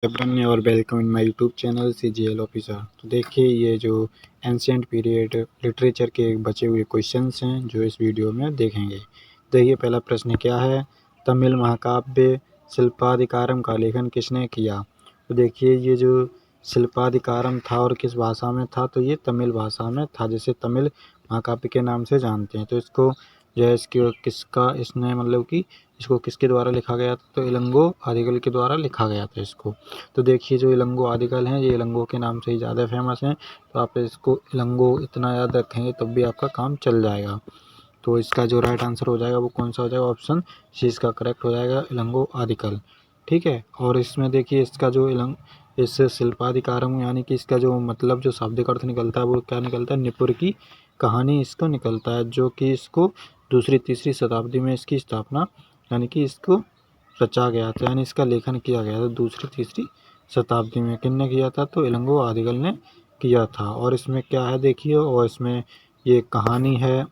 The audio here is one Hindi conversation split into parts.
एवरीवन और welcome in my YouTube channel CGL officer. तो देखिए ये जो एंशिएंट पीरियड लिटरेचर के बचे हुए क्वेश्चंस हैं जो इस वीडियो में देखेंगे। देखिए पहला प्रश्न क्या है, तमिल महाकाव्य शिल्पाधिकारम का लेखन किसने किया। तो देखिए ये जो शिल्पाधिकारम था और किस भाषा में था, तो ये तमिल भाषा में था, जिसे तमिल महाकाव्य के नाम से जानते हैं। तो इसको जो है इसने मतलब कि इसको किसके द्वारा लिखा गया था, तो इलंगो आदिगल के द्वारा लिखा गया था इसको। तो देखिए जो इलंगो आदिगल हैं, ये इलंगो के नाम से ही ज़्यादा फेमस हैं। तो आप इसको इलंगो इतना याद रखेंगे तब भी आपका काम चल जाएगा। तो इसका जो राइट आंसर हो जाएगा वो कौन सा हो जाएगा, ऑप्शन सी इसका करेक्ट हो जाएगा, इलंगो आदिकल। ठीक है। और इसमें देखिए इसका जो इस शिल्पाधिकारम यानी कि इसका जो मतलब जो शाब्दिक अर्थ निकलता है वो क्या निकलता है, निपुर की कहानी इसको निकलता है, जो कि इसको दूसरी तीसरी शताब्दी में इसकी स्थापना यानी कि इसको रचा गया था, यानी इसका लेखन किया गया था दूसरी तीसरी शताब्दी में। किसने किया था, तो इलंगो आदिगल ने किया था। और इसमें क्या है देखिए, और इसमें ये कहानी है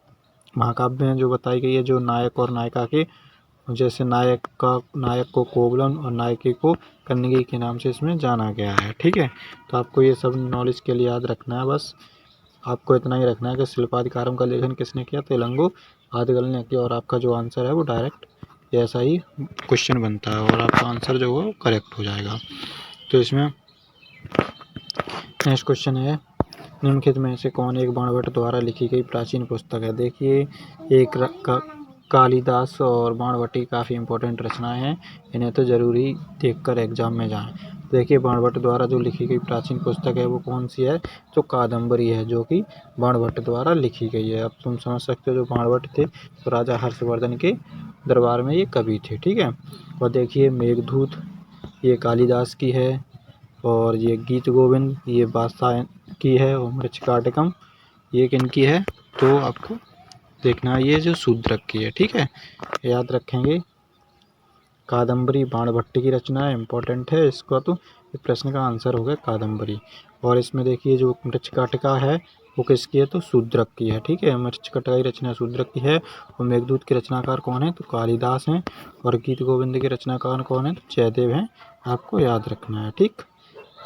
महाकाव्य में जो बताई गई है, जो नायक और नायिका के, जैसे नायक को कोवलम और नायिका को कन्नगी के नाम से इसमें जाना गया है। ठीक है। तो आपको ये सब नॉलेज के लिए याद रखना है, बस आपको इतना ही रखना है कि शिल्पाधिकारम का लेखन किसने किया, तो इलंगो आदिगल ने किया। और आपका जो आंसर है वो डायरेक्ट ऐसा ही क्वेश्चन बनता है और आपका आंसर जो है करेक्ट हो जाएगा। तो इसमें नेक्स्ट क्वेश्चन है, निम्नलिखित में से कौन एक बाणभट्ट द्वारा लिखी गई प्राचीन पुस्तक है। देखिए एक कालिदास और बाणभट्ट की काफ़ी इंपॉर्टेंट रचनाएं हैं, इन्हें तो ज़रूरी देखकर एग्जाम में जाएं। देखिए बाणभट्ट द्वारा जो लिखी गई प्राचीन पुस्तक है वो कौन सी है, तो कादम्बरी है, जो कि बाणभट्ट द्वारा लिखी गई है। अब तुम समझ सकते हो जो बाणभट्ट थे तो राजा हर्षवर्धन के दरबार में ये कवि थे। ठीक है। और देखिए मेघदूत ये कालिदास की है, और ये गीत गोविंद ये बादशाह की है, और मृच्छकाटिकम ये किनकी है, तो आपको देखना है ये जो शूद्रक की है। ठीक है, याद रखेंगे। कादम्बरी बाणभट्ट की रचना है, इंपॉर्टेंट है इसको, तो इस प्रश्न का आंसर हो गया कादम्बरी। और इसमें देखिए जो मृच्छकाटिका है वो किसकी है, तो शूद्रक की है। ठीक है, मृच्छकाटिका की रचना शूद्रक की है। और मेघदूत के रचनाकार कौन है, तो कालिदास हैं। और गीत गोविंद के रचनाकार कौन है, तो जयदेव हैं। आपको याद रखना है। ठीक,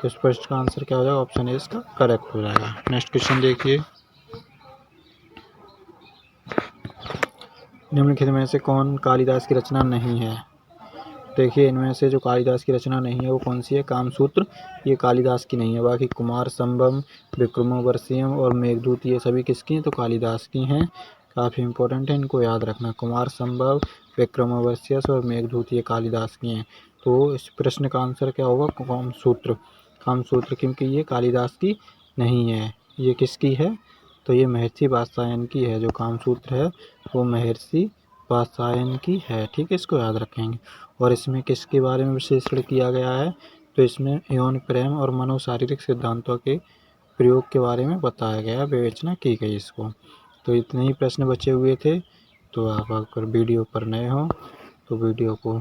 तो इस प्रश्न का आंसर क्या हो जाएगा, ऑप्शन ए इसका करेक्ट हो जाएगा। नेक्स्ट क्वेश्चन देखिए, निम्नलिखित में से कौन कालिदास की रचना नहीं है। देखिए इनमें से जो कालिदास की रचना नहीं है वो कौन सी है, कामसूत्र ये कालिदास की नहीं है। बाकी कुमार संभव, विक्रमोर्वशीयम और मेघदूत ये सभी किसकी हैं, तो कालिदास की हैं। काफ़ी इंपॉर्टेंट है, इनको याद रखना। कुमार संभव, विक्रमोर्वशीय और मेघदूत ये कालिदास की हैं। तो इस प्रश्न का आंसर क्या होगा, कामसूत्र। कामसूत्र क्योंकि ये कालिदास की नहीं है, ये किसकी है, तो ये महर्षि वात्स्यायन की है। जो कामसूत्र है वो महर्षि वात्स्यायन की है। ठीक है, इसको याद रखेंगे। और इसमें किसके बारे में विश्लेषण किया गया है, तो इसमें यौन प्रेम और मनोशारीरिक सिद्धांतों के प्रयोग के बारे में बताया गया, विवेचना की गई इसको। तो इतने ही प्रश्न बचे हुए थे। तो आप अगर वीडियो पर नए हो तो वीडियो को